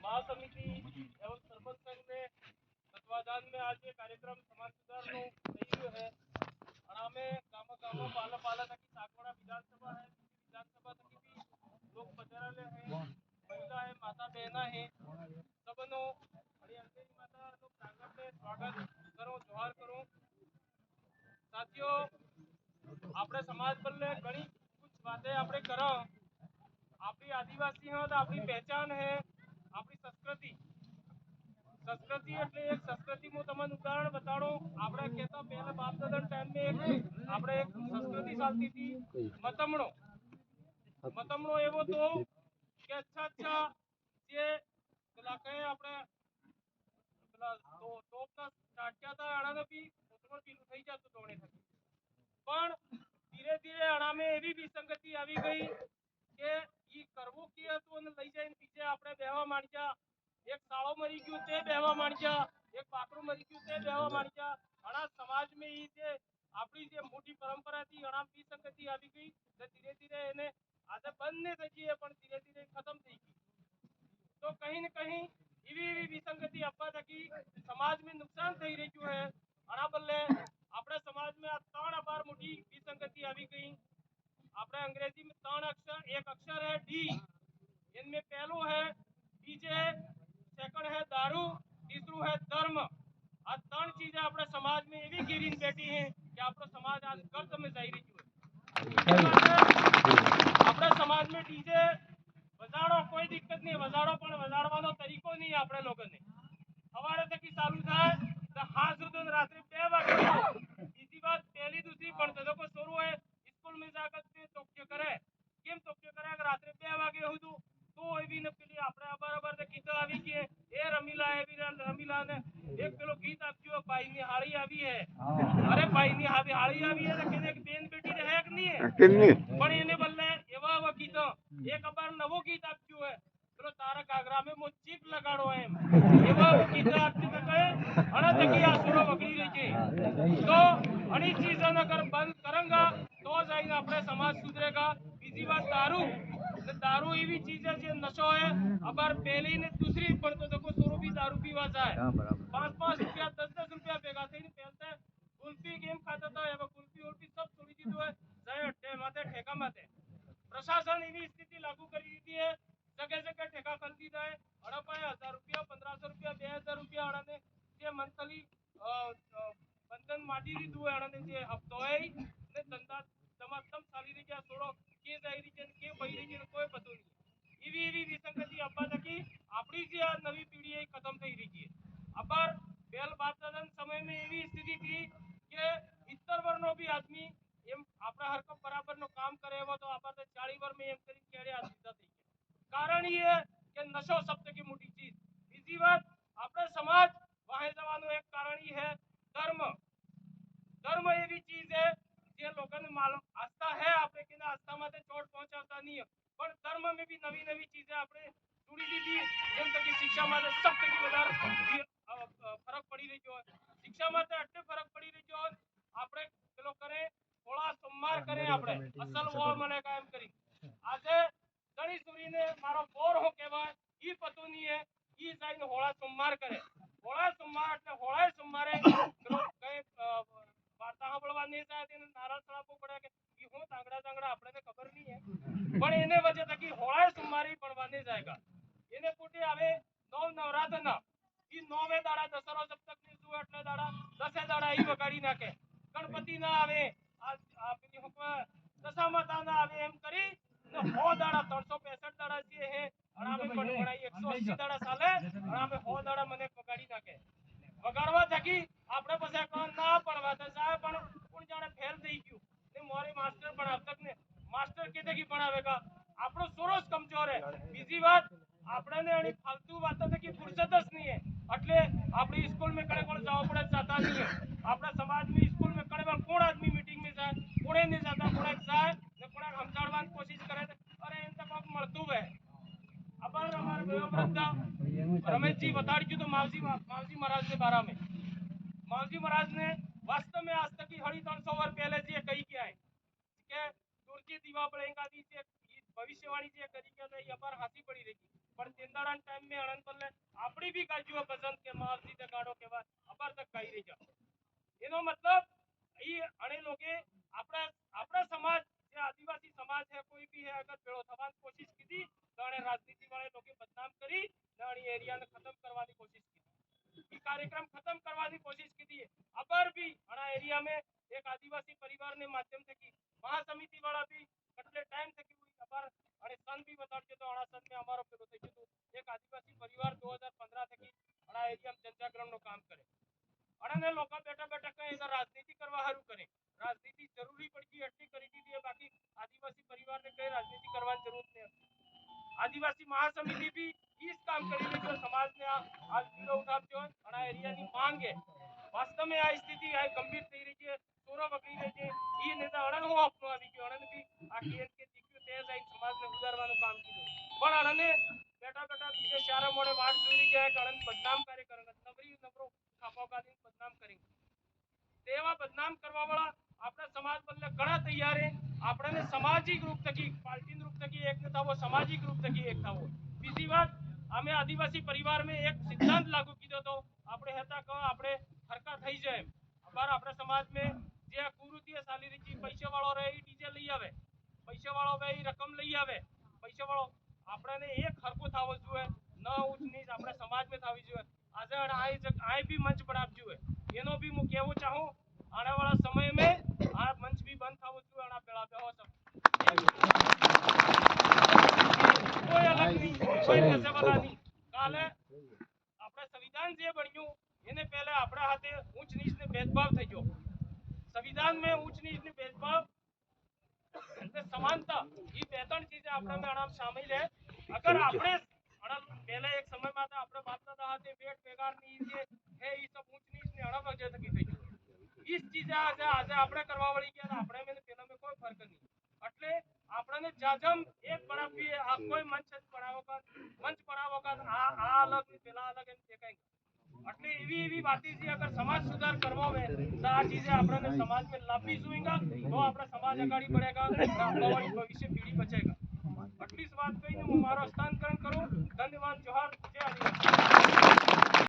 महासमिति एवं सरपंच संघ ने तत्वाधान में आज ये कार्यक्रम समाज सुधार नो થઈ है और हमें गामा गामा पाला पाला तक सागवाड़ा विधानसभा है, विधानसभा तक भी लोग पधारेले हैं, महिला है, माता बहना है, सबनो और अंग्रेजी माता नो प्रांगण में स्वागत करो, जोहार करो। साथियों, આપણે સમાજ બદલે ઘણી कुछ बातें આપણે કરો। આપણી આદિવાસી हो तो આપણી पहचान है, આપણી संस्कृति संस्कृति એટલે એક સંસ્કૃતિ હું તમને ઉદાહરણ બતાડું। આપણે કહેતા પહેલા બાપ દાદા ટાઈમ में આપણે એક સંસ્કૃતિ ચાલતી थी મતમણો। મતમણો એવો તો કે अच्छा જે પેલા કઈ આપણે પેલા તોપના ટાટિયા હતા આણાને બી ઉતમણ પીલું થઈ જતું દોડે થકી। પણ ધીરે ધીરે આણામે એવી વિસંગતિ આવી ગઈ કે ઈ કરવું કે હતું અને લઈ જઈને બીજે આપણે બેહવા માંડ્યા। એક સાળો મરી ગયો તે બેહવા માંડ્યા, એક બાકરું મરી ગયું તે બેહવા માંડ્યા। આણા સમાજ में ઈ જે આપણી જે મોટી પરંપરા હતી આણા વિસંગતિ આવી ગઈ તો ધીરે ધીરે એને આજે બંધ ને થઈ ગઈ પણ ધીરે ધીરે ખતમ થઈ ગઈ। तो कहीं न कहीं એવી એવી વિસંગતિ આપવા થકી સમાજ में नुकसान થઈ રહ્યું है। આના બદલે આપણે સમાજ में આ ત્રણ અપાર મોટી વિસંગતિ આવી ગઈ। આપણે अंग्रेजी में तीन अक्षर, एक अक्षर है डी, इनमें पहलू है डीजे, सेकंड है दारू, तीसरू है धर्म। आ तीन चीजें अपने समाज में एवी गिरीन बैठी हैं कि आपको समाज आज गर्द में जा रही है। अपने समाज में डीजे वजाड़ो कोई दिक्कत नहीं, वजाड़ो पण वजाड़वानो तरीको नहीं अपने लोगों ने। हवारे तक चालू थाय तो हाथ सुधन रात्रि 2 वागे। बीजी बात पहली दूसरी पण तो को शुरू है स्कूल में जाकर के तोक्यो करे केम तोक्यो करे अगर रात्रि 2 वागे होदू तो एवी न पेली આપણે બરાબર તે ગીત આવી કે એ રમીલા એવી રમીલા ને એક પેલો ગીત આપ્યો ભાઈ ની હાળી આવી है। अरे भाई ની હાળી આવી है तो કેને બેન બેટી રહે કે નહીં है કેની પણ એને બદલે એવા એવા ગીત એક અબાર નવો ગીત આપ્યો है પેલો તારા કાગરા में મો ચીપ લગાડો એમ એવા ગીત આપતી કહે અને તકી આ સુરો વગડી રહી છે। तो अनी चीजों अगर बंद करेंगे तो जाएगा अपने समाज सुधरेगा। बीजी बात दारू, दारू एवी चीज है जो नशो है अबार पहली ने दूसरी पर तो देखो शुरू भी दारू पीवा जाए 5-5 रुपया 10-10 रुपया भेगा थे पहलते कुल्फी गेम खाता था या कुल्फी उल्फी सब छोड़ी दी तो है जाए अड्डे माते ठेका माते। प्रशासन एवी स्थिति लागू कर दी है, जगह जगह ठेका कर दी जाए 1000 रुपया 1500 रुपया 2000 रुपया अड़ाने जे मंथली बंधन माटी દીધું હોય અને જે હપ્તો હોય ને ધંધા તમામ ચાલી રહી છે થોડો કે જાય રહી છે કે ભઈ રહી છે કોઈ પતો નહીં। એવી એવી વિસંગતિ આપવા થકી આપણી જે આ નવી પેઢી એ ખતમ થઈ રહી છે। અબાર બેલ બાપ દાદા સમય में એવી સ્થિતિ थी કે 70 વર્ષનો भी आदमी એમ આપણા હરકમ બરાબરનો કામ કરે એવો તો આપણે 40 વર્ષ में એમ કરી કેડે આ સીધા થઈ ગયા। કારણ ये કે નશો શબ્દ की मोटी चीज। બીજી વાત આપણે સમાજ વાહે જવાનું એક કારણ ये है धर्म। धर्म एवी चीज है जे लोगों ने मालूम आस्था है आपने कि आस्था में चोट पहुंचाता नहीं है पर धर्म में भी नवी नवी चीजें आपने जुड़ी दीदी जेम तक शिक्षा में सब तक વધારે फरक पड़ी रही जो शिक्षा में એટલે फरक पड़ी रही जो આપણે પેલો કરે થોડા સંમાર કરે આપણે અસલ ઓળ મને કાયમ કરી આજે ગણી સુરીને મારો બોર હો કહેવાય ઈ પતો નહીં है ઈ જાઈને હોળા સંમાર કરે હોળા સંમાર એટલે હોળા સંમારે પેલો કઈ વાર્તા સાંભળવા નહીં જાય તેને નારળ ચડાવવો પડે કે ઈ હું તાંગડા તાંગડા આપણે ખબર નહીં है પણ એને વજહ તકી હોળા સંમારી પડવા નહીં જાયगा। એને પોતે આવે નવ નવરાત્રના ઈ નવે દાડા દસરો જબ તક નહીં જુએ એટલે દાડા 10 દાડા ઈ વગાડી નાખે। ગણપતિ ના આવે આ પેલી હુકવા દશા માતા ના આવે એમ કરી ને 100 દાડા 365 દાડા જે હે અણામે પણ બનાઈ 180 દાડા ચાલે અણામે 100 દાડા મને વગાડી નાખે। વગાડવા થકી આપણે પછી કોણ ના પડવા તો જાય પણ કોણ જાણે ફેલ થઈ ગયું ને મોરી માસ્ટર પણ अब तक ने मास्टर કેતે કી ભણાવેગા આપણો સોરોસ કમજોર है। બીજી વાત આપણને એની ફालतू વાતો થકી ફુરસત જ નહીં है એટલે આપણી સ્કૂલ में કડે કોણ જાવ પડે જાતા નહીં है। આપણા સમાજ में स्कूल में कड़े कोण आदमी मीटिंग में जाए कोणे नहीं जाता कोणे जाए ने कोणे समझाड़વાની कोशिश करे अरे इन तक कोक મળતું है। अपन हमारे वयोवृद्ध रमेश जी बता रही तो मावजी महाराज के बारे में मावजी महाराज ने वास्तव में आज तक की हड़ी 300 वर्ष पहले जी कही क्या है કે तुर्की दीवा पड़ेगा दी से भविष्यवाणी जे करी के ये अपार हाथी पड़ी रही पर तेंदाड़ा सुधारण टाइम में अनंत बल्ले આપણી બી ગાજીઓ પસંદ કે માવજી તે ગાડો કેવા અબર તક ગાઈ રહી છે એનો મતલબ ઈ અણે લોકે આપણા આપણા સમાજ જે આદિવાસી સમાજ है कोई भी है अगर પેળો થવાની કોશિશ કીધી તો અણે રાજનીતિ વાળે લોકે બદનામ કરી નાની એરિયાને ખતમ કરવાની કોશિશ की ये कार्यक्रम खत्म करवाने की कोशिश की थी अबर भी हमारा एरिया में एक आदिवासी परिवार ने माध्यम से की महासमिति वाला भी कटले टाइम से की हुई अबर अरे सन भी बता के तो हमारा सन में हमारा पेलो થઈ ગયું એક આદિવાસી પરિવાર 2015 થી હમારા એરિયા में जनजागरण નું કામ કરે અણને લોકો બેઠા બેઠા કઈ ઇધર રાજનીતિ કરવા હારું કરે રાજનીતિ જરૂરી પડતી એટલી કરી દીધી બાકી આદિવાસી પરિવાર ને કઈ રાજનીતિ કરવાની જરૂર નથી आदिवासी महासमिति भी इस काम कर रही है जो समाज ने आज पीड़ो उठाते हो हमारा एरिया की मांग है वास्तव में आ स्थिति आ गंभीर થઈ રહી છે ચોરો બગડી રહી છે ઈ નેતા અણન હો આપનો આવી ગયો અણન भी આ કેસ કે દીકરી તેજ આઈ સમાજ ને ઉધારવાનું કામ કીધું પણ અણને બેઠા બેઠા બીજે ચારે મોડે વાટ જોઈ રહી છે કે અણન બદનામ કરે કરે નબરી નબરો ખાપો કાઢીને બદનામ કરેંગે તેવા બદનામ કરવા વાળા આપણા સમાજ બદલે ઘણા તૈયાર છે આપણે સામાજિક રૂપ થકી પાર્ટી रूप थकी एक था वो सामाजिक रूप थकी एक था वो બીજી વાત અમે આદિવાસી પરિવાર में एक सिद्धांत लागू कीधो तो આપણે હતા કે આપણે હરકા થઈ જાય અબાર આપણા સમાજ में જે કુરુતિય ચાલી રહી છે પૈસા વાળો રહે ઈ ડીજે લઈ આવે પૈસા વાળો રહે ઈ રકમ લઈ આવે પૈસા વાળો આપણને એક હરકો થાવો જોઈએ ન ઊંચ નીચ આપણે સમાજ में થાવી જોઈએ આજે આઈ भी मंच બનાવ જોઈએ એનો भी હું કહેવું ચાહું आने वाला समय में आ मंच भी बंद था वो जो आना पेड़ा पे हो सब कोई अलग नहीं कोई पैसे वाला नहीं काले આપણે સંવિધાન જે બન્યું એને પહેલા આપણા હાથે ઊંચ નીચ ને ભેદભાવ થઈ ગયો સંવિધાન में ઊંચ નીચ ને ભેદભાવ અને સમાનતા ये બે ત્રણ ચીજે આપણા में આરામ शामिल है अगर આપણે पहले एक समय में था આપણે बाप दादा हाथे वेट बेगार ની જે है ये सब ઊંચ નીચ ને અણબ જે થકી થઈ ગયું इस चीज आज આપણે કરવા વળી ગયા આપણે મેં પેલા में कोई फर्क नहीं એટલે આપણને જાજમ એક બરાબર भी આ કોઈ મંચ બનાવો का આ અલગ ને પેલા અલગ એમ દેખાય એટલે એવી વાતી છે અગર સમાજ સુધાર કરવો હોય તો આ ચીજે આપણને સમાજ में લાવવી જોઈએ તો આપણો સમાજ આગાડી बढ़ेगा આપણી ભવિષ્ય પીढ़ी बचेगा આટલી જ વાત કહીને હું મારો સ્થાનાંતરણ કરું ધન્યવાદ જોહાર જય આદિવાસી